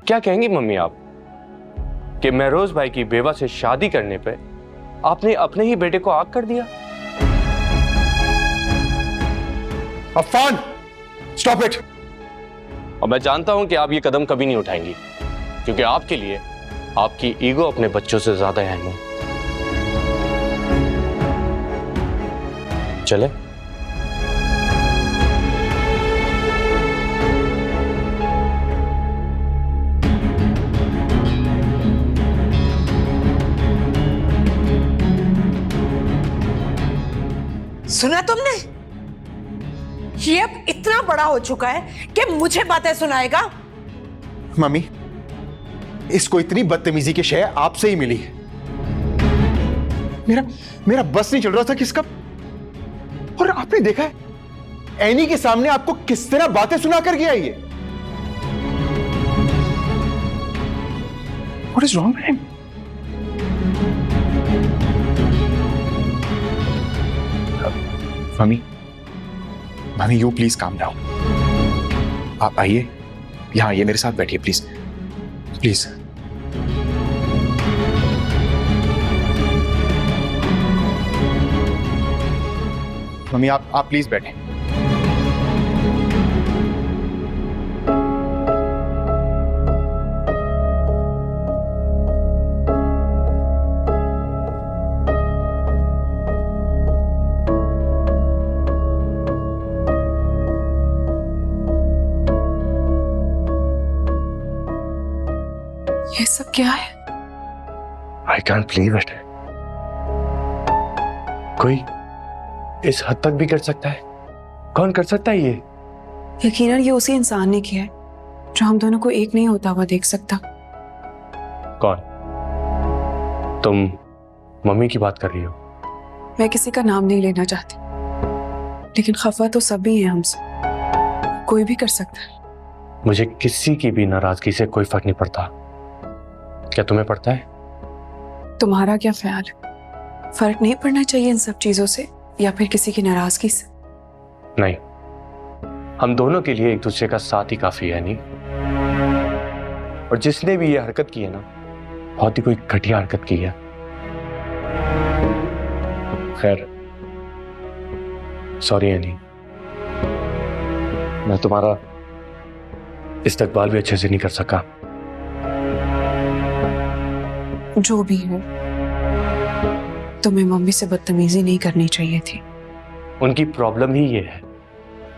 क्या कहेंगी मम्मी आप कि महरोज भाई की बेवा से शादी करने पे आपने अपने ही बेटे को आग कर दिया? Afan, stop it. और मैं जानता हूं कि आप ये कदम कभी नहीं उठाएंगी, क्योंकि आपके लिए आपकी ईगो अपने बच्चों से ज्यादा अहम है। चले? सुना तुमने? ये अब इतना बड़ा हो चुका है कि मुझे बातें सुनाएगा। मम्मी, इसको इतनी बदतमीजी की शय आपसे ही मिली है। मेरा बस नहीं चल रहा था किसका। और आपने देखा है एनी के सामने आपको किस तरह बातें सुना कर गया ये। What is wrong with him? Mummy you please calm down. आप आइए, यहाँ आइए, मेरे साथ बैठिए प्लीज प्लीज। मम्मी आप प्लीज बैठें। ये सब क्या है? I can't believe it. कोई इस हद तक भी कर सकता है? कौन कर सकता है ये? यकीनन ये उसी इंसान ने किया है जो हम दोनों को एक नहीं होता हुआ देख सकता। कौन? तुम मम्मी की बात कर रही हो? मैं किसी का नाम नहीं लेना चाहती, लेकिन खफा तो सभी हैं हमसे, कोई भी कर सकता है। मुझे किसी की भी नाराजगी से कोई फर्क नहीं पड़ता। क्या तुम्हें पड़ता है? तुम्हारा क्या ख्याल है? फर्क नहीं पड़ना चाहिए इन सब चीजों से या फिर किसी की नाराजगी से? नहीं, हम दोनों के लिए एक दूसरे का साथ ही काफी है। नहीं, और जिसने भी ये हरकत की है ना, बहुत ही कोई घटिया हरकत की है। खैर, सॉरी एनी, मैं तुम्हारा इस्तकबाल भी अच्छे से नहीं कर सका। जो भी हो, तुम्हें मम्मी से बदतमीजी नहीं करनी चाहिए थी। उनकी प्रॉब्लम ही ये है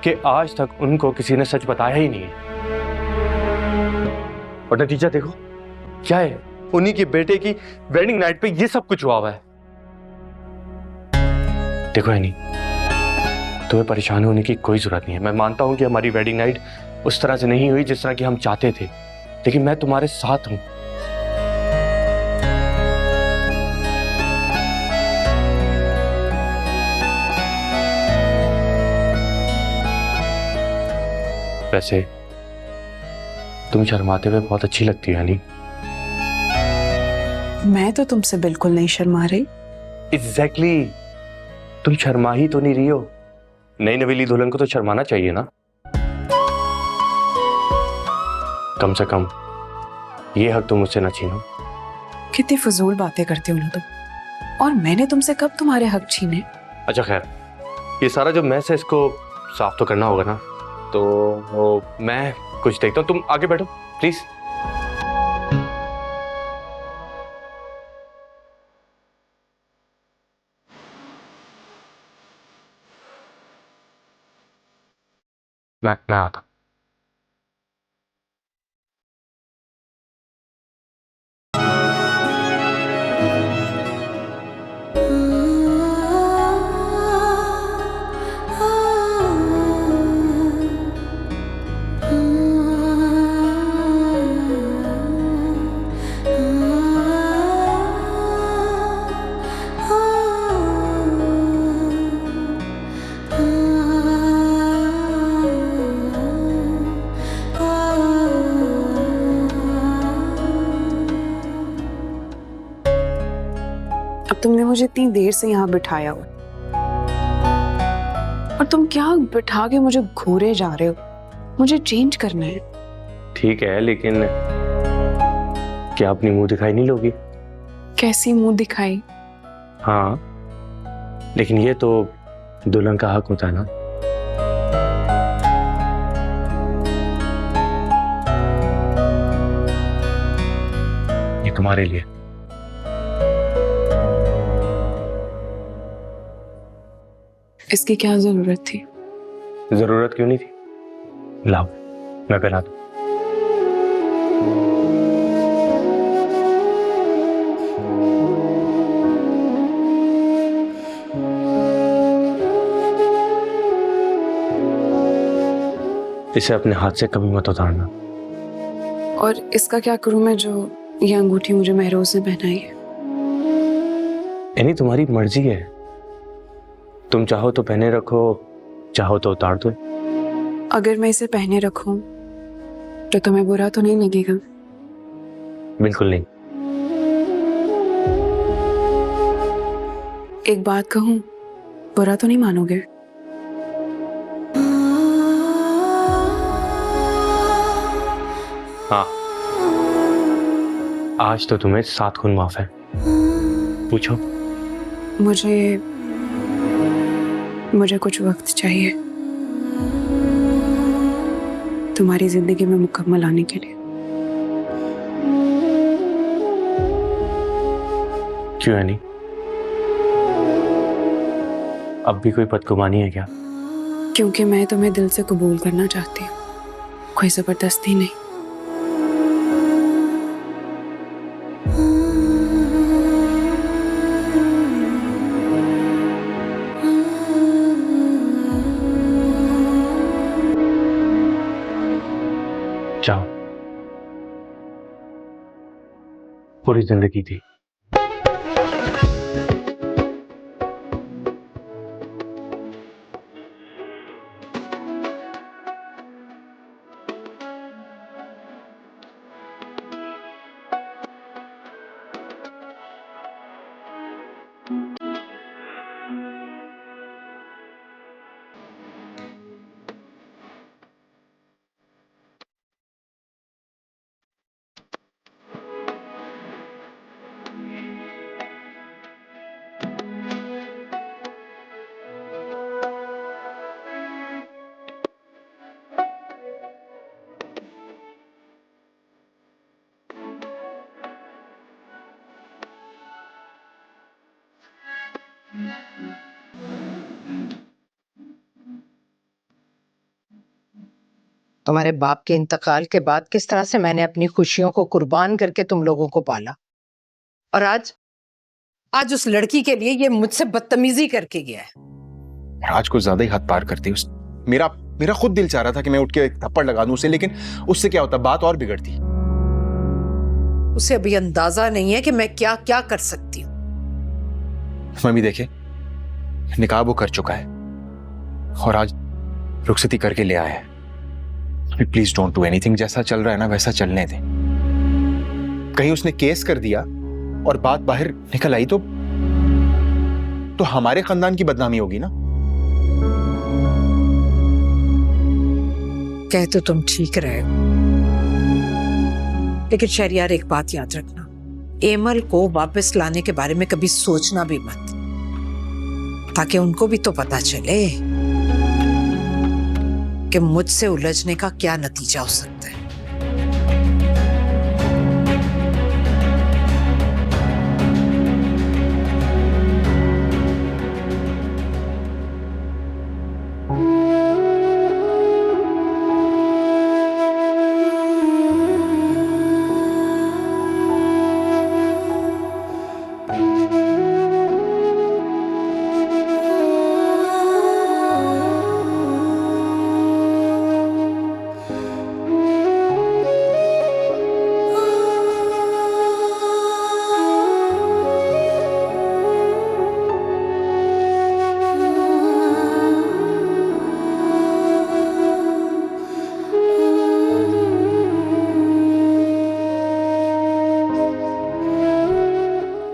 कि आज तक उनको किसी ने सच बताया ही नहीं है, और नतीजा देखो क्या है। उन्हीं के बेटे की वेडिंग नाइट पे ये सब कुछ हुआ हुआ है। देखो एनी, तुम्हें परेशान होने की कोई जरूरत नहीं है। मैं मानता हूं कि हमारी वेडिंग नाइट उस तरह से नहीं हुई जिस तरह की हम चाहते थे, लेकिन मैं तुम्हारे साथ हूं। वैसे तुम शर्माते हुए बहुत अच्छी लगती है हनी। मैं तो तुमसे बिल्कुल नहीं शर्मा रही। एग्जैक्टली, तुम शर्मा ही तो नहीं रही हो। नई नवेली दुल्हन को तो शर्माना चाहिए ना, कम से कम ये हक तुम मुझसे ना छीनो। कितनी फजूल बातें करते हो ना तुम, और मैंने तुमसे कब तुम्हारे हक छीने? अच्छा खैर, ये सारा जो मैस है इसको साफ तो करना होगा ना, तो मैं कुछ देखता हूँ। तुम आगे बैठो प्लीज। मैं आता हूँ। अब तुमने मुझे इतनी देर से यहाँ बिठाया हो, और तुम क्या बिठा के मुझे घूरे जा रहे हो? मुझे चेंज करना है। ठीक है, लेकिन क्या अपनी मुंह दिखाई नहीं लोगी? कैसी मुंह दिखाई? हाँ, लेकिन ये तो दुल्हन का हक होता है ना। ये तुम्हारे लिए। इसकी क्या जरूरत थी? जरूरत क्यों नहीं थी? लाओ, मैं पहना दूं। इसे अपने हाथ से कभी मत उतारना। और इसका क्या करूं मैं जो ये अंगूठी मुझे महरोज ने पहनाई है? यानी तुम्हारी मर्जी है, तुम चाहो तो पहने रखो, चाहो तो उतार दो। अगर मैं इसे पहने रखूं तो तुम्हें बुरा तो नहीं लगेगा? बिल्कुल नहीं। एक बात कहूं, बुरा तो नहीं मानोगे? हाँ, आज तो तुम्हें 7 खून माफ है। पूछो। मुझे कुछ वक्त चाहिए तुम्हारी जिंदगी में मुकम्मल आने के लिए। क्यों है नहीं? अब भी कोई बदगुमानी है क्या? क्योंकि मैं तुम्हें दिल से कबूल करना चाहती हूँ, कोई जबरदस्ती नहीं। जाओ, पूरी जिंदगी थी। तुम्हारे बाप के इंतकाल के बाद किस तरह से मैंने अपनी खुशियों को कुर्बान करके तुम लोगों को पाला, और आज उस लड़की के लिए ये मुझसे बदतमीजी करके गया है। आज कुछ ज्यादा ही हद पार करती उस। मेरा खुद दिल चाह रहा था कि मैं उठ के एक थप्पड़ लगा दूं उसे, लेकिन उससे क्या होता, बात और बिगड़ती। उसे अभी अंदाजा नहीं है कि मैं क्या क्या कर सकती हूँ। मम्मी देखे, निकाह वो कर चुका है और आज रुखसती करके ले आया है। Please don't do anything. जैसा चल रहा है ना वैसा चलने दे। कहीं उसने केस कर दिया और बात बाहर निकल आई तो हमारे खानदान की बदनामी होगी ना। कह तो तुम ठीक रहे हो, लेकिन शहरियार एक बात याद रखना, एमल को वापस लाने के बारे में कभी सोचना भी मत, ताकि उनको भी तो पता चले कि मुझसे उलझने का क्या नतीजा हो सकता है।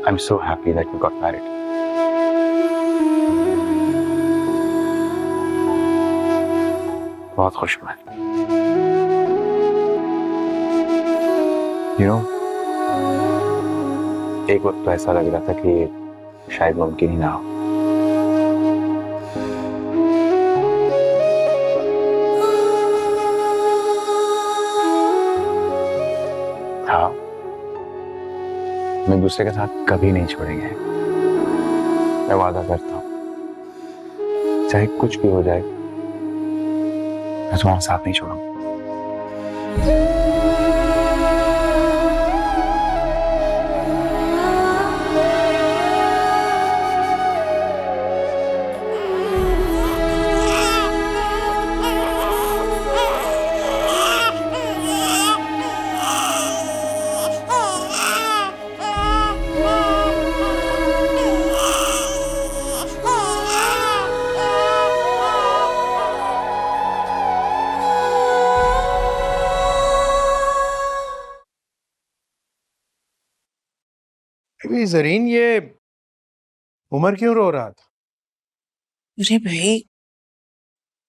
I'm so happy that we got married. बहुत खुश मैं। You know, एक वक्त तो ऐसा लग रहा था कि शायद मुमकिन ही ना हो। हाँ, मैं दूसरे के साथ कभी नहीं छोड़ेंगे। मैं वादा करता हूं, चाहे कुछ भी हो जाए, मैं तुम्हारा साथ नहीं छोड़ूंगा। अभी जरीन, ये उमर क्यों रो रहा था? अरे भाई,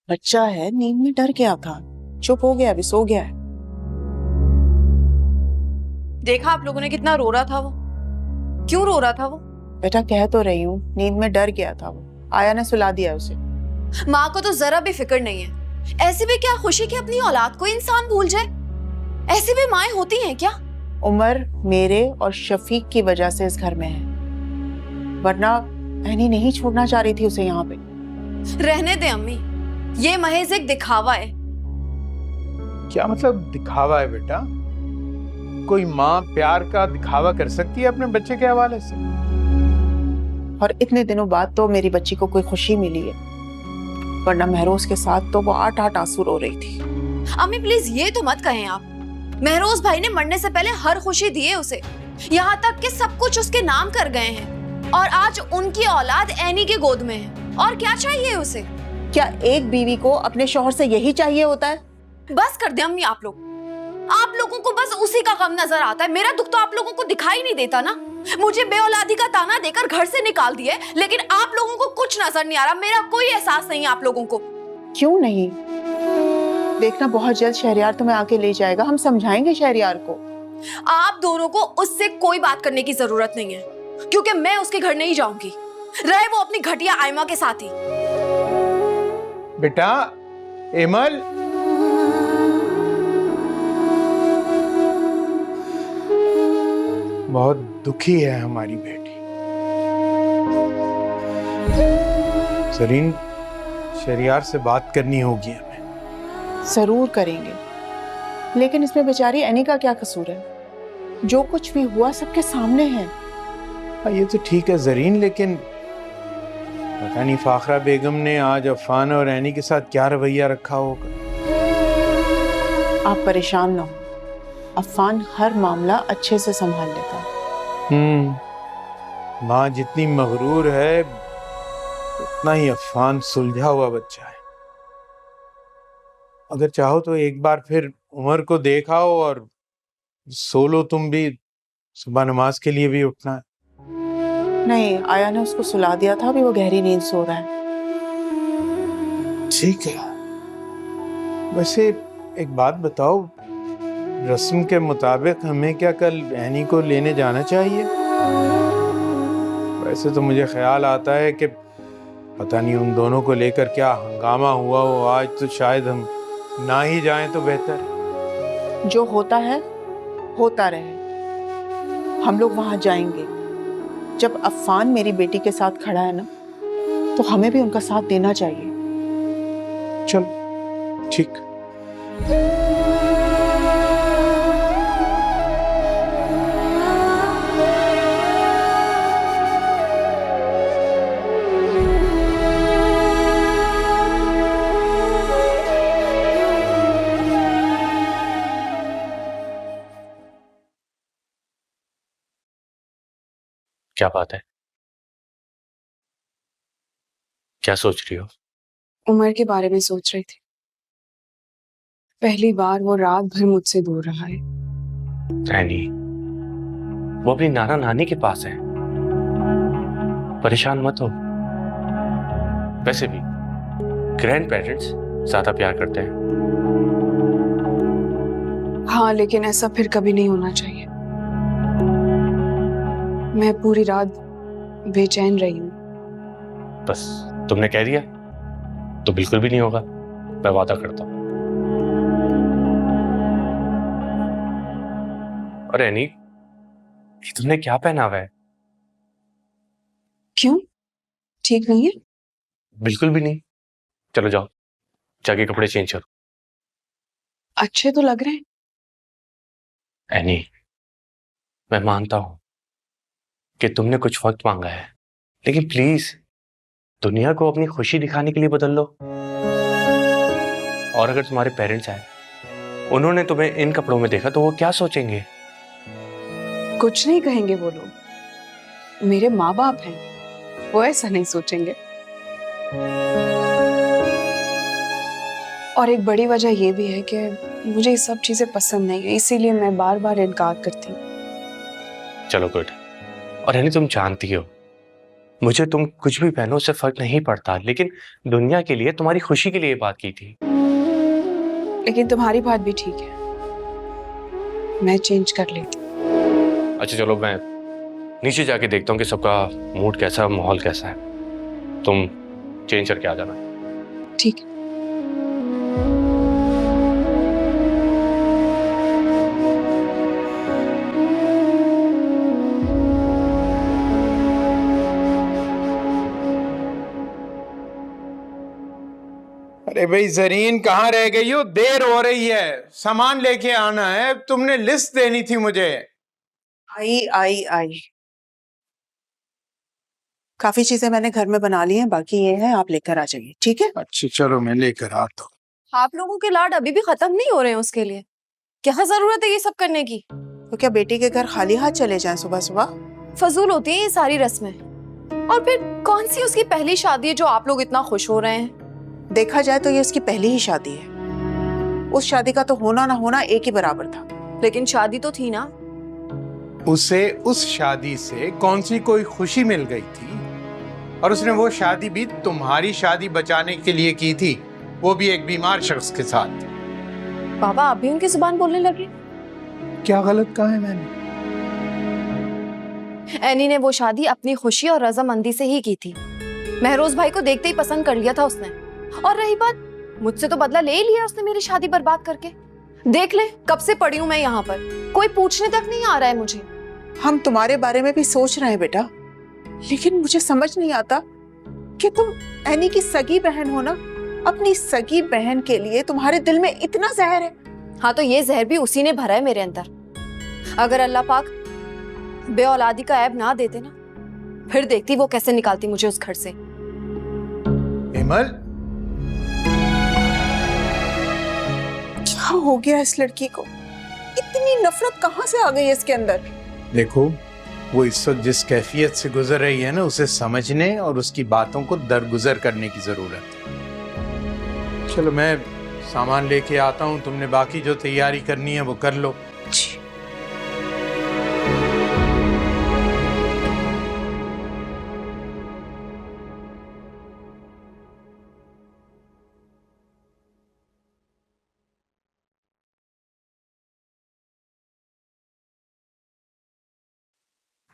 बच्चा है, नींद में डर गया था, चुप हो गया, अभी सो गया है। देखा आप लोगों ने कितना रो रहा था वो? क्यों रो रहा था वो? बेटा कह तो रही हूँ, नींद में डर गया था वो। आया ने सुला दिया उसे। माँ को तो जरा भी फिक्र नहीं है। ऐसी भी क्या खुशी कि अपनी औलाद को इंसान भूल जाए? ऐसी भी माएं होती हैं क्या? उमर मेरे और शफीक की वजह से इस घर में है, वरना एनी नहीं छोड़ना चाह रही थी उसे यहाँ पे। रहने दे अम्मी, ये महज एक दिखावा है। क्या मतलब दिखावा है बेटा? कोई माँ प्यार का दिखावा कर सकती है अपने बच्चे के हवाले से? और इतने दिनों बाद तो मेरी बच्ची को कोई खुशी मिली है, वरना महरोज के साथ तो वो 8-8 आंसू रो रही थी। अम्मी प्लीज ये तो मत कहें आप। महरोज भाई ने मरने से पहले हर खुशी दी है उसे, यहाँ तक कि सब कुछ उसके नाम कर गए हैं, और आज उनकी औलाद एनी के गोद में है। और क्या चाहिए उसे? क्या एक बीवी को अपने शौहर से यही चाहिए होता है? बस कर दे अम्मी, आप लोगों को बस उसी का गम नजर आता है। मेरा दुख तो आप लोगों को दिखाई नहीं देता ना। मुझे बेऔलादी का ताना देकर घर से निकाल दिए, लेकिन आप लोगों को कुछ नजर नहीं आ रहा। मेरा कोई एहसास नहीं है आप लोगों को। क्यों नहीं? देखना, बहुत जल्द शहरियार तुम्हें आके ले जाएगा, हम समझाएंगे शहरियार को। आप दोनों को उससे कोई बात करने की जरूरत नहीं है, क्योंकि मैं उसके घर नहीं जाऊंगी, रहे वो अपनी घटिया आयमा के साथ ही। बेटा एमल, बहुत दुखी है हमारी बेटी। जरीन, शहरियार से बात करनी होगी हमें। जरूर करेंगे, लेकिन इसमें बेचारी एनी का क्या कसूर है? जो कुछ भी हुआ सबके सामने है। हाँ, ये तो ठीक है जरीन, लेकिन पता नहीं फाखरा बेगम ने आज अफान और एनी के साथ क्या रवैया रखा होगा। आप परेशान ना हो, अफान हर मामला अच्छे से संभाल लेता है। माँ जितनी मगरूर है, उतना ही अफान सुलझा हुआ बच्चा है। अगर चाहो तो एक बार फिर उमर को देखाओ और सो लो तुम भी। सुबह नमाज के लिए भी उठना है। नहीं, आया ने उसको सुला दिया था, अभी वो गहरी नींद सो रहा है। ठीक है। वैसे एक बात बताओ, रस्म के मुताबिक हमें क्या कल एनी को लेने जाना चाहिए? वैसे तो मुझे ख्याल आता है कि पता नहीं उन दोनों को लेकर क्या हंगामा हुआ हो आज, तो शायद हम ना ही जाएं तो बेहतर। जो होता है होता रहे, हम लोग वहां जाएंगे। जब अफान मेरी बेटी के साथ खड़ा है ना, तो हमें भी उनका साथ देना चाहिए। चल ठीक। क्या बात है? क्या सोच रही हो? उमर के बारे में सोच रही थी। पहली बार वो रात भर मुझसे दूर रहा है। रैनी, वो अपनी नाना नानी के पास है, परेशान मत हो। वैसे भी ग्रैंड पेरेंट्स ज्यादा प्यार करते हैं। हाँ, लेकिन ऐसा फिर कभी नहीं होना चाहिए। मैं पूरी रात बेचैन रही हूँ। बस तुमने कह दिया तो बिल्कुल भी नहीं होगा, मैं वादा करता हूं। और एनी, ये तुमने क्या पहना हुआ है? क्यों, ठीक नहीं है? बिल्कुल भी नहीं। चलो जाओ, जाके कपड़े चेंज करो। अच्छे तो लग रहे हैं। एनी, मैं मानता हूं कि तुमने कुछ वक्त मांगा है, लेकिन प्लीज दुनिया को अपनी खुशी दिखाने के लिए बदल लो। और अगर तुम्हारे पेरेंट्स आए, उन्होंने तुम्हें इन कपड़ों में देखा तो वो क्या सोचेंगे? कुछ नहीं कहेंगे वो लोग, मेरे माँ बाप हैं, वो ऐसा नहीं सोचेंगे। और एक बड़ी वजह ये भी है कि मुझे ये सब चीजें पसंद नहीं है, इसीलिए मैं बार बार इनकार करती हूँ। चलो गुड। और यानी तुम जानती हो, मुझे तुम कुछ भी पहनो उससे फर्क नहीं पड़ता, लेकिन दुनिया के लिए, तुम्हारी खुशी के लिए बात की थी। लेकिन तुम्हारी बात भी ठीक है, मैं चेंज कर लेती। अच्छा चलो, मैं नीचे जाके देखता हूँ कि सबका मूड कैसा है, माहौल कैसा है। तुम चेंज करके आ जाना। ठीक है। अरे भाई जरीन, कहाँ रह गई हो? देर हो रही है, सामान लेके आना है, तुमने लिस्ट देनी थी मुझे। आई आई आई, काफी चीजें मैंने घर में बना ली हैं, बाकी ये है, आप लेकर आ जाइए, ठीक है? अच्छा चलो, मैं लेकर आता हूँ। आप लोगों के लाड अभी भी खत्म नहीं हो रहे हैं उसके लिए? क्या जरूरत है ये सब करने की? तो क्या बेटी के घर खाली हाथ चले जाएं सुबह सुबह? फजूल होती है ये सारी रस्में। और फिर कौन सी उसकी पहली शादी है जो आप लोग इतना खुश हो रहे हैं? देखा जाए तो ये उसकी पहली ही शादी है। उस शादी का तो होना ना होना एक ही बराबर था। लेकिन शादी तो थी ना। उसे उस शादी से कौन सी कोई खुशी मिल गई थी? और उसने वो शादी भी तुम्हारी शादी बचाने के लिए की थी, वो भी एक बीमार शख्स के साथ। बाबा आप भी उनकी जुबान बोलने लगे। क्या गलत कहा है मैंने? एनी ने वो शादी अपनी खुशी और रजामंदी से ही की थी। महरोज भाई को देखते ही पसंद कर लिया था उसने। और रही बात, मुझसे तो बदला ले ही लिया उसने मेरी शादी बर्बाद करके। देख ले, कब से पड़ी हूं मैं यहाँ पर, कोई पूछने तक नहीं आ रहा है मुझे। हम तुम्हारे बारे में भी सोच रहे हैं बेटा, लेकिन मुझे समझ नहीं आता कि तुम एनी की सगी बहन हो ना, अपनी सगी बहन के लिए तुम्हारे दिल में इतना जहर है। हाँ तो ये जहर भी उसी ने भरा है मेरे अंदर। अगर अल्लाह पाक बे औलादी का ऐब ना देते ना, फिर देखती वो कैसे निकालती मुझे उस घर से। हिमल, क्या हो गया इस लड़की को? इतनी नफरत कहाँ से आ गई है इसके अंदर? देखो, वो इस वक्त जिस कैफियत से गुजर रही है ना, उसे समझने और उसकी बातों को दरगुजर करने की जरूरत है। चलो मैं सामान लेके आता हूँ, तुमने बाकी जो तैयारी करनी है वो कर लो।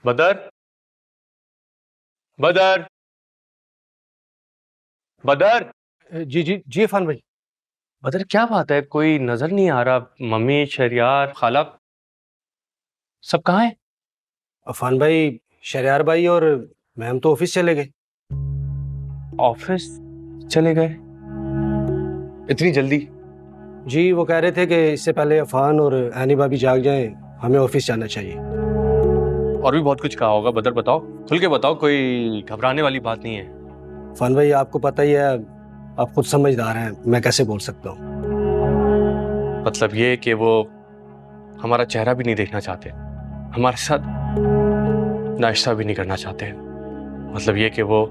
बदर, बदर, बदर। जी जी जी इरफान भाई। बदर क्या बात है, कोई नजर नहीं आ रहा? मम्मी, शरियार, खाला सब कहाँ हैं? इरफान भाई, शरियार भाई और मैम तो ऑफिस चले गए। ऑफिस चले गए? इतनी जल्दी? जी वो कह रहे थे कि इससे पहले इरफान और एनी भाभी जाग जाएं, हमें ऑफिस जाना चाहिए। और भी बहुत कुछ कहा होगा। बदर बताओ, खुल के बताओ, कोई घबराने वाली बात नहीं है। इरफान भाई आपको पता ही है, आप खुद समझदार हैं, मैं कैसे बोल सकता हूँ। मतलब ये कि वो हमारा चेहरा भी नहीं देखना चाहते, हमारे साथ नाश्ता भी नहीं करना चाहते। मतलब ये कि वो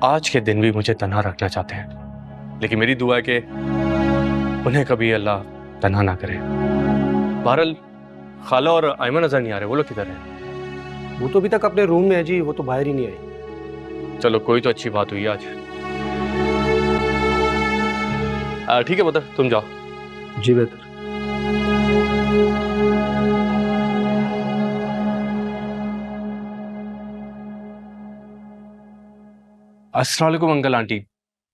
आज के दिन भी मुझे तन्हा रखना चाहते हैं, लेकिन मेरी दुआ है कि उन्हें कभी अल्लाह तन्हा ना करे। बहरहाल खाला और आयमन नजर नहीं आ रहे, वो लोग किधर हैं? वो तो अभी तक अपने रूम में है जी, वो तो बाहर ही नहीं आई। चलो कोई तो अच्छी बात हुई आज। ठीक है बदर, तुम जाओ। जी बेहतर। अस्सलाम वालेकुम अंकल आंटी,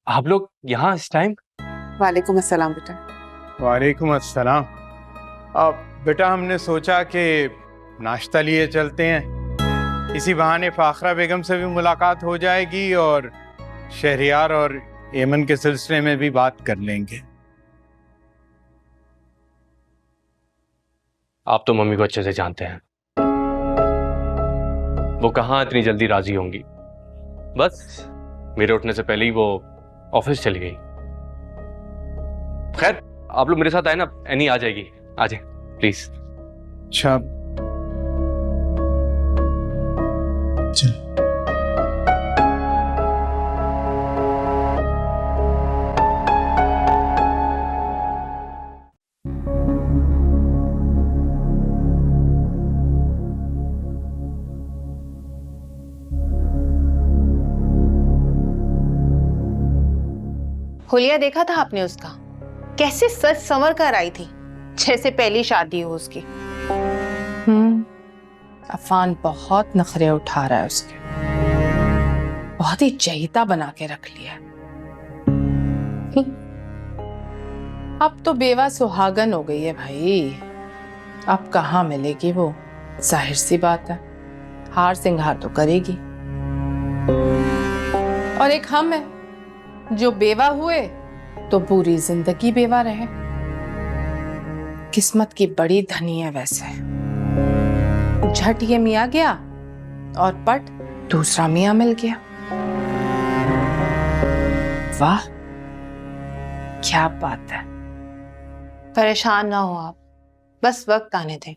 आप लोग यहाँ इस टाइम? वालेकुम अस्सलाम बेटा। वालेकुम अस्सलाम। अब बेटा हमने सोचा कि नाश्ता लिए चलते हैं, इसी बहाने फाखरा बेगम से भी मुलाकात हो जाएगी और शहरियार और एमन के सिलसिले में भी बात कर लेंगे। आप तो मम्मी को अच्छे से जानते हैं, वो कहाँ इतनी जल्दी राजी होंगी। बस मेरे उठने से पहले ही वो ऑफिस चली गई। खैर आप लोग मेरे साथ आए ना, एनी आ जाएगी, आ जाए प्लीज। अच्छा चल। हुलिया देखा था आपने उसका, कैसे सच संवर कर आई थी, जैसे पहली शादी हो उसकी। अफान बहुत नखरे उठा रहा है उसके, बहुत ही चहीता बना के रख लिया। अब तो बेवा सुहागन हो गई है भाई, अब कहाँ मिलेगी वो, जाहिर सी बात है हार सिंगार तो करेगी। और एक हम है जो बेवा हुए तो पूरी जिंदगी बेवा रहे। किस्मत की बड़ी धनी है वैसे, झट ये मियाँ गया और पट दूसरा मियाँ मिल गया। वाह क्या बात है। परेशान ना हो आप, बस वक्त आने दें।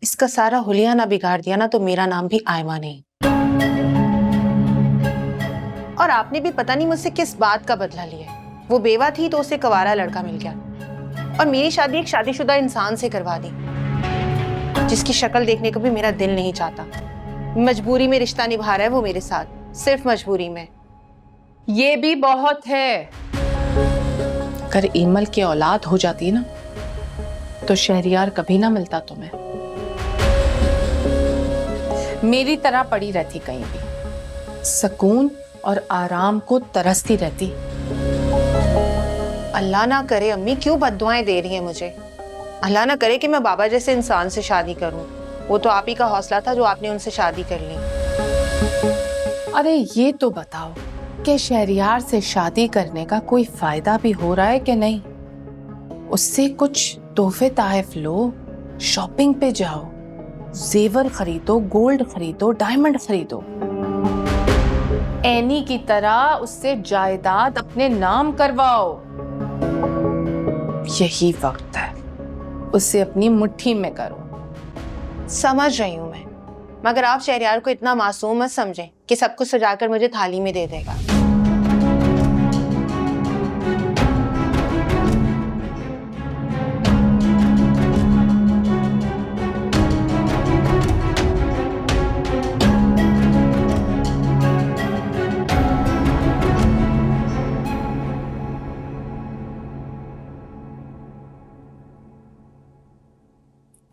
इसका सारा हुलिया ना बिगाड़ दिया ना तो मेरा नाम भी आयमा नहीं। और आपने भी पता नहीं मुझसे किस बात का बदला लिया। वो बेवा थी तो उसे कवारा लड़का मिल गया, और मेरी शादी एक शादीशुदा इंसान से करवा दी जिसकी शक्ल देखने को भी मेरा दिल नहीं चाहता। मजबूरी में रिश्ता निभा रहा है वो मेरे साथ, सिर्फ मजबूरी में। ये भी बहुत है। अगर ईमल की औलाद हो जाती ना तो शहरियार कभी ना मिलता तुम्हें, मेरी तरह पड़ी रहती कहीं भी, सुकून और आराम को तरसती रहती। अल्लाह ना करे, अम्मी क्यों बद्दुआएं दे रही हैं मुझे। अल्लाह ना करे कि मैं बाबा जैसे इंसान से शादी करूं। वो तो आप ही का हौसला था जो आपने उनसे शादी कर ली। अरे ये तो बताओ कि शहरियार से शादी करने का कोई फायदा भी हो रहा है कि नहीं? उससे कुछ तोहफे ताहफ लो, शॉपिंग पे जाओ, जेवर खरीदो, गोल्ड खरीदो, डायमंड खरीदो। एनी की तरह उससे जायदाद अपने नाम करवाओ। यही वक्त है, उसे अपनी मुट्ठी में करो। समझ रही हूं मैं, मगर आप शहरियार को इतना मासूम मत समझें कि सब कुछ सजाकर मुझे थाली में दे देगा।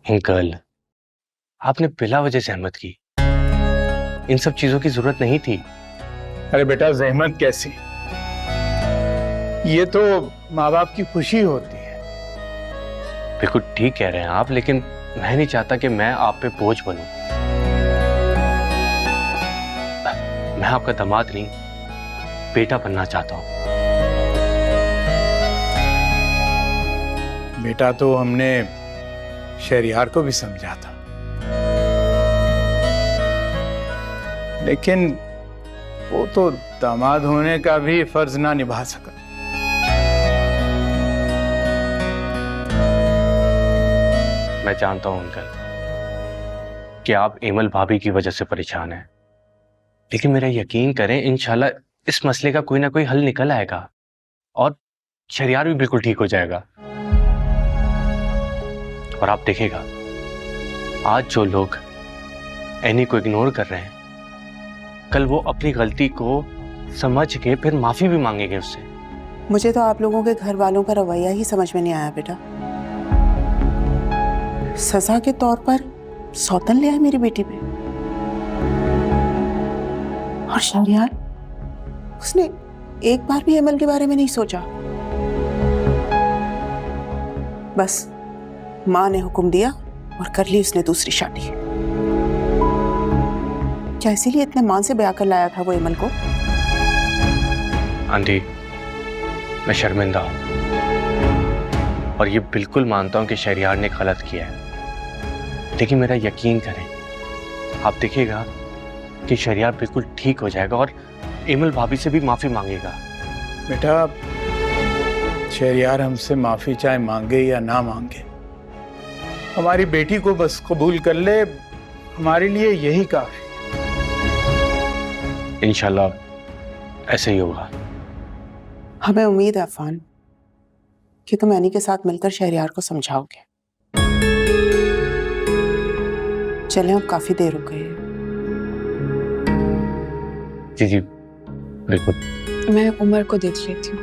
अंकल आपने बिला वजह सहमत की, इन सब चीजों की जरूरत नहीं थी। अरे बेटा जहमत कैसी, ये तो माँ बाप की खुशी होती है। बिल्कुल ठीक कह रहे हैं आप, लेकिन मैं नहीं चाहता कि मैं आप पे बोझ बनूं। मैं आपका दामाद नहीं, बेटा बनना चाहता हूं। बेटा तो हमने शहरियार को भी समझा था, लेकिन वो तो दामाद होने का भी फर्ज ना निभा सका। मैं जानता हूं अंकल कि आप एमल भाभी की वजह से परेशान हैं, लेकिन मेरा यकीन करें इंशाल्लाह इस मसले का कोई ना कोई हल निकल आएगा और शहरियार भी बिल्कुल ठीक हो जाएगा। और आप देखिएगा, आज जो लोग एनी को इग्नोर कर रहे हैं, कल वो अपनी गलती को समझ के फिर माफी भी मांगेंगे उससे। मुझे तो आप लोगों के घर वालों का रवैया ही समझ में नहीं आया बेटा। सजा के तौर पर सौतन लिया है मेरी बेटी पे। और शहरियार उसने एक बार भी अमल के बारे में नहीं सोचा। बस माँ ने हुक्म दिया और कर ली उसने दूसरी शादी। क्या इसीलिए इतने मान से ब्याह कर लाया था वो अमल को? आंटी, मैं शर्मिंदा हूं और ये बिल्कुल मानता हूं कि शहरियार ने गलत किया है, लेकिन मेरा यकीन करें, आप देखिएगा कि शहरियार बिल्कुल ठीक हो जाएगा और इमल भाभी से भी माफी मांगेगा। बेटा, शहरियार हमसे माफी चाहे मांगे या ना मांगे, हमारी बेटी को बस कबूल कर ले, हमारे लिए यही काफी। इंशाल्लाह ऐसे ही होगा। हमें उम्मीद है अफान कि तुम एनी के साथ मिलकर शहरियार को समझाओगे। चले, अब काफी देर हो गई है। जी जी बिल्कुल। मैं उमर को देख लेती हूँ।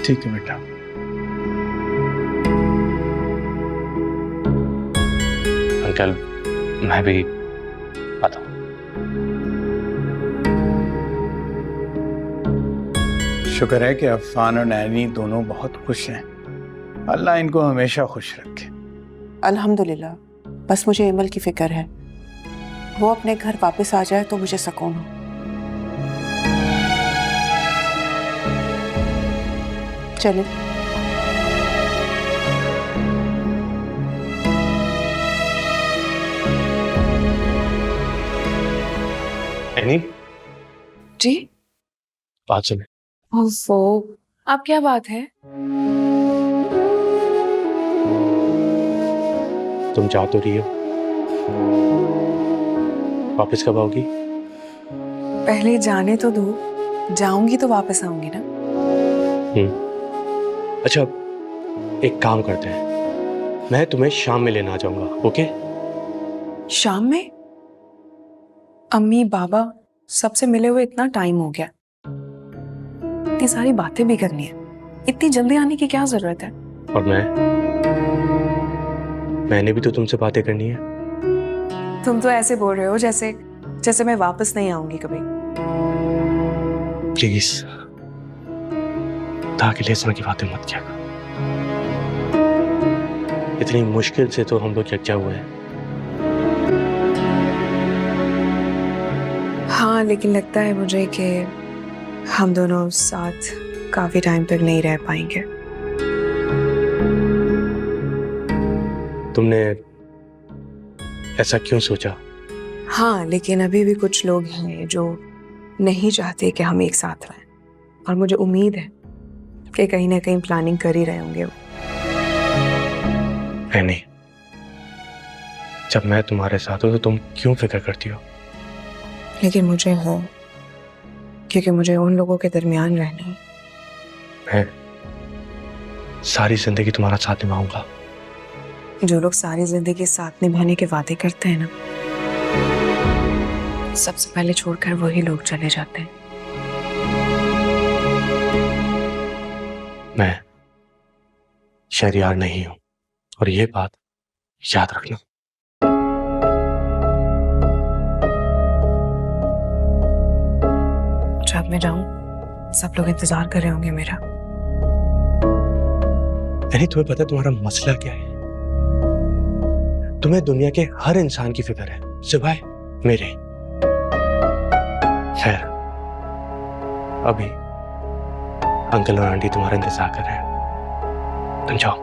ठीक है बेटा। अंकल, मैं भी आता हूँ। शुक्र है कि अफान और नैनी दोनों बहुत खुश हैं। अल्लाह इनको हमेशा खुश रखे। अल्हम्दुलिल्लाह। बस मुझे इमल की फिक्र है, वो अपने घर वापस आ जाए तो मुझे सुकून हो। चले। एनी, जी? बात सुने। ओफो, अब क्या बात है? तुम जा तो रही हो, वापस कब आओगी? पहले जाने तो दो, जाऊंगी तो वापस आऊंगी ना। अच्छा, एक काम करते हैं, मैं तुम्हें शाम में लेना चाहूंगा, ओके? शाम में? अम्मी बाबा सबसे मिले हुए इतना टाइम हो गया, इतनी सारी बातें भी करनी है, इतनी जल्दी आने की क्या जरूरत है? और मैंने भी तो तुमसे बातें करनी है। तुम तो ऐसे बोल रहे हो जैसे जैसे मैं वापस नहीं आऊंगी कभी। प्लीज, ताकि इस तरह की बातें मत किया करो। इतनी मुश्किल से तो हम लोग यकजा हुए हैं। हाँ, लेकिन लगता है मुझे कि हम दोनों साथ काफी टाइम तक नहीं रह पाएंगे। तुमने ऐसा क्यों सोचा? हाँ, लेकिन अभी भी कुछ लोग हैं जो नहीं चाहते कि हम एक साथ रहें, और मुझे उम्मीद है कि कहीं ना कहीं प्लानिंग कर ही रहे होंगे वो। नहीं, जब मैं तुम्हारे साथ हूं तो तुम क्यों फिक्र करती हो? लेकिन मुझे है, क्योंकि मुझे उन लोगों के दरमियान रहना है। मैं सारी जिंदगी तुम्हारा साथ निभाऊंगा। जो लोग सारी जिंदगी साथ निभाने के वादे करते हैं ना, सबसे पहले छोड़कर वही लोग चले जाते हैं। मैं शहरियार नहीं हूं, और ये बात याद रखना। जब मैं जाऊं, सब लोग इंतजार कर रहे होंगे मेरा। यानी तुम्हें पता है तुम्हारा मसला क्या है? तुम्हें दुनिया के हर इंसान की फिक्र है, सिवाय मेरे। खैर, अभी अंकल और आंटी तुम्हारा इंतजार कर रहे हैं, तुम जाओ।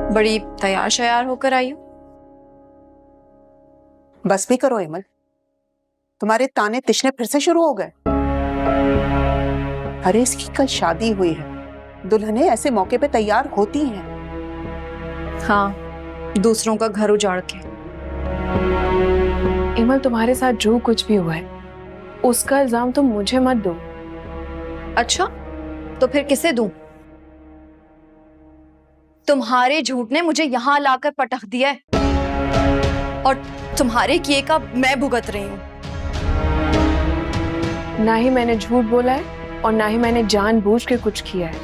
बड़ी तैयार शयार होकर आई हो। बस भी करो इमल, तुम्हारे ताने तिशने फिर से शुरू हो गए। अरे इसकी कल शादी हुई है, दुल्हनें ऐसे मौके पे तैयार होती हैं। हाँ, दूसरों का घर उजाड़ के। इमल, तुम्हारे साथ जो कुछ भी हुआ है उसका इल्जाम तुम मुझे मत दो। अच्छा, तो फिर किसे दूं? तुम्हारे झूठ ने मुझे यहां लाकर पटक दिया है और तुम्हारे किए का मैं भुगत रही हूं। ना ही मैंने झूठ बोला है और ना ही मैंने जानबूझ के कुछ किया है।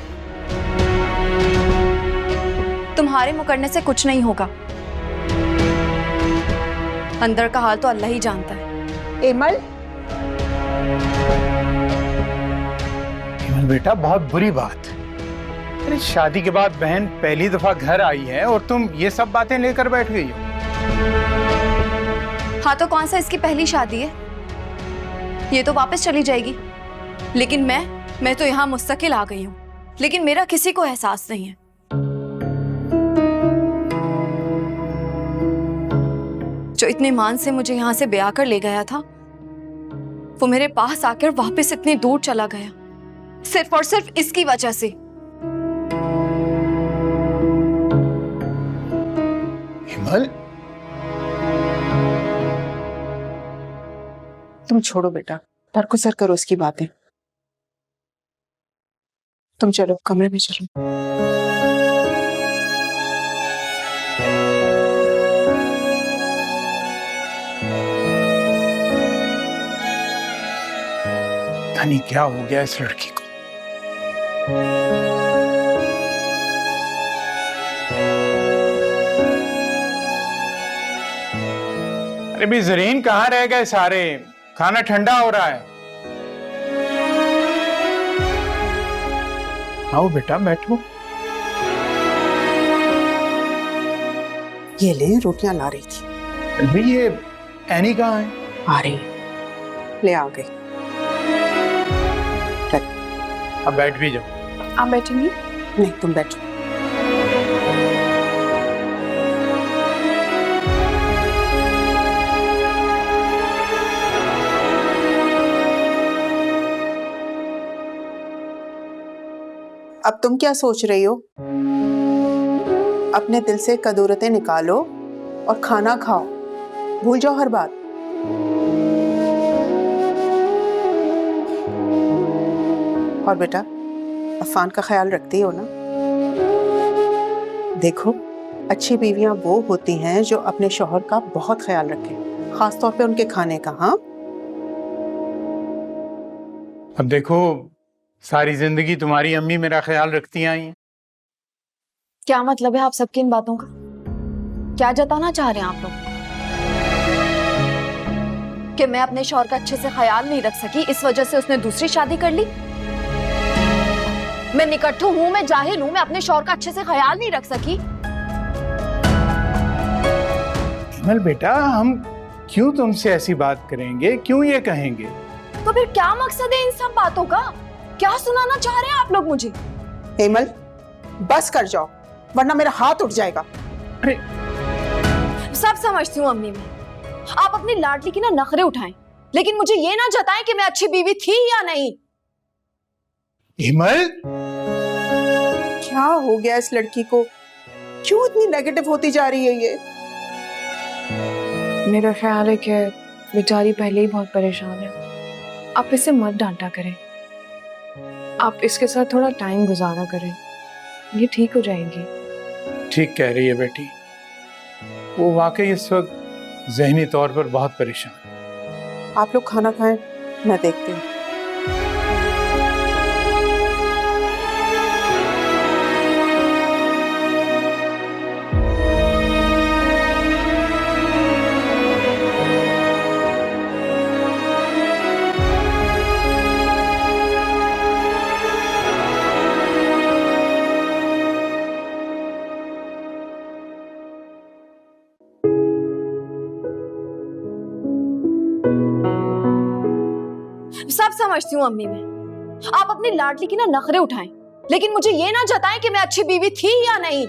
तुम्हारे मुकरने से कुछ नहीं होगा। अंदर का हाल तो अल्लाह ही जानता है। एमल, हेमल बेटा, बहुत बुरी बात। अरे शादी के बाद बहन पहली दफा घर आई है और तुम ये सब बातें लेकर बैठ गई हो। हाँ तो कौन सा इसकी पहली शादी है? ये तो वापस चली जाएगी। लेकिन मैं तो यहाँ मुस्तकिल आ गई हूँ, लेकिन मेरा किसी को एहसास नहीं है। जो इतने मान से मुझे यहाँ से ब्याह कर ले गया था, वो मेरे पास आकर वापस इतनी दूर चला गया, सिर्फ और सिर्फ इसकी वजह से। हेमल, तुम छोड़ो बेटा, दरगुजर करो उसकी बातें। तुम चलो कमरे में चलो। पता नहीं क्या हो गया इस लड़की को। अरे भी जरीन, कहाँ रह गए सारे? खाना ठंडा हो रहा है। आओ बेटा, बैठो। ये ले, रोटियां ला रही थी। भाई ये एनी कहाँ है? आ रही, ले आ गई। अब बैठ भी जाओ। आप बैठेंगी? नहीं, तुम बैठो। अब तुम क्या सोच रही हो? अपने दिल से कदूरतें निकालो और खाना खाओ, भूल जाओ हर बात। और बेटा, अफान का ख्याल रखती हो ना? देखो, अच्छी बीवियां वो होती हैं जो अपने शौहर का बहुत ख्याल रखें, खास तौर पे उनके खाने का। हाँ, अब देखो, सारी जिंदगी तुम्हारी अम्मी मेरा ख्याल रखती आई हैं। क्या मतलब है आप सबकी इन बातों का? क्या जताना चाह रहे हैं आप लोग? कि मैं अपने शौहर का अच्छे से ख्याल नहीं रख सकी, इस वजह से उसने दूसरी शादी कर ली? मैं निकट्ठू हूं, मैं जाहिल हूं, मैं अपने शौहर का अच्छे से ख्याल नहीं रख सकी? हिमल बेटा, हम क्यों तुमसे ऐसी बात करेंगे, क्यों ये कहेंगे? तो फिर क्या मकसद है इन सब बातों का? क्या सुनाना चाह रहे हैं आप लोग मुझे? हेमल, बस कर जाओ वरना मेरा हाथ उठ जाएगा। अरे सब समझती हूँ अम्मी मैं, आप अपनी लाडली की ना नखरे उठाएं, लेकिन मुझे ये ना जताएं कि मैं अच्छी बीवी थी या नहीं। हिमल, क्या हो गया इस लड़की को? क्यों इतनी नेगेटिव होती जा रही है ये? मेरा ख्याल है कि बेचारी पहले ही बहुत परेशान है। आप इसे मत डांटा करें, आप इसके साथ थोड़ा टाइम गुजारा करें, ये ठीक हो जाएगी। ठीक कह रही है बेटी, वो वाकई इस वक्त जहनी तौर पर बहुत परेशान। आप लोग खाना खाएं, मैं देखती हूँ। सब समझती हूँ अम्मी मैं, आप अपनी लाडली की ना नखरे उठाएं, लेकिन मुझे ये ना जताएं कि मैं अच्छी बीवी थी या नहीं।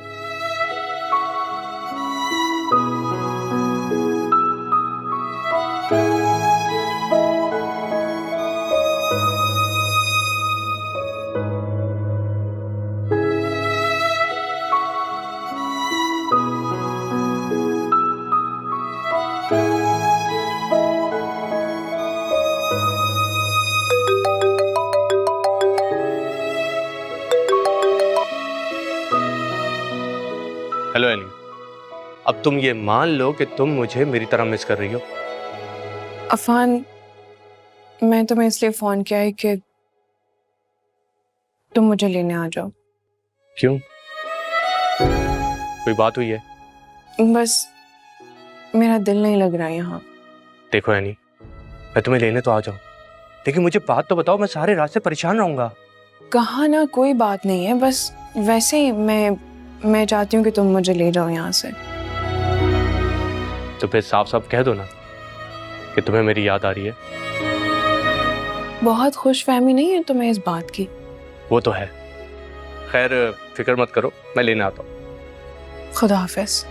तुम ये मान लो कि तुम मुझे मेरी तरह मिस कर रही हो। अफान, मैं तुम्हें इसलिए फोन किया है कि तुम मुझे लेने आ जाओ। क्यों, कोई बात हुई है? बस मेरा दिल नहीं लग रहा यहाँ। देखो एनी, मैं तुम्हें लेने तो आ जाऊं, लेकिन मुझे बात तो बताओ, मैं सारे रास्ते परेशान रहूंगा। कहा ना कोई बात नहीं है, बस वैसे ही मैं चाहती हूँ कि तुम मुझे ले जाओ यहाँ से। तो फिर साफ साफ कह दो ना कि तुम्हें मेरी याद आ रही है। बहुत खुशफहमी नहीं है तुम्हें इस बात की? वो तो है। खैर फिक्र मत करो, मैं लेने आता हूँ। खुदा हाफिज।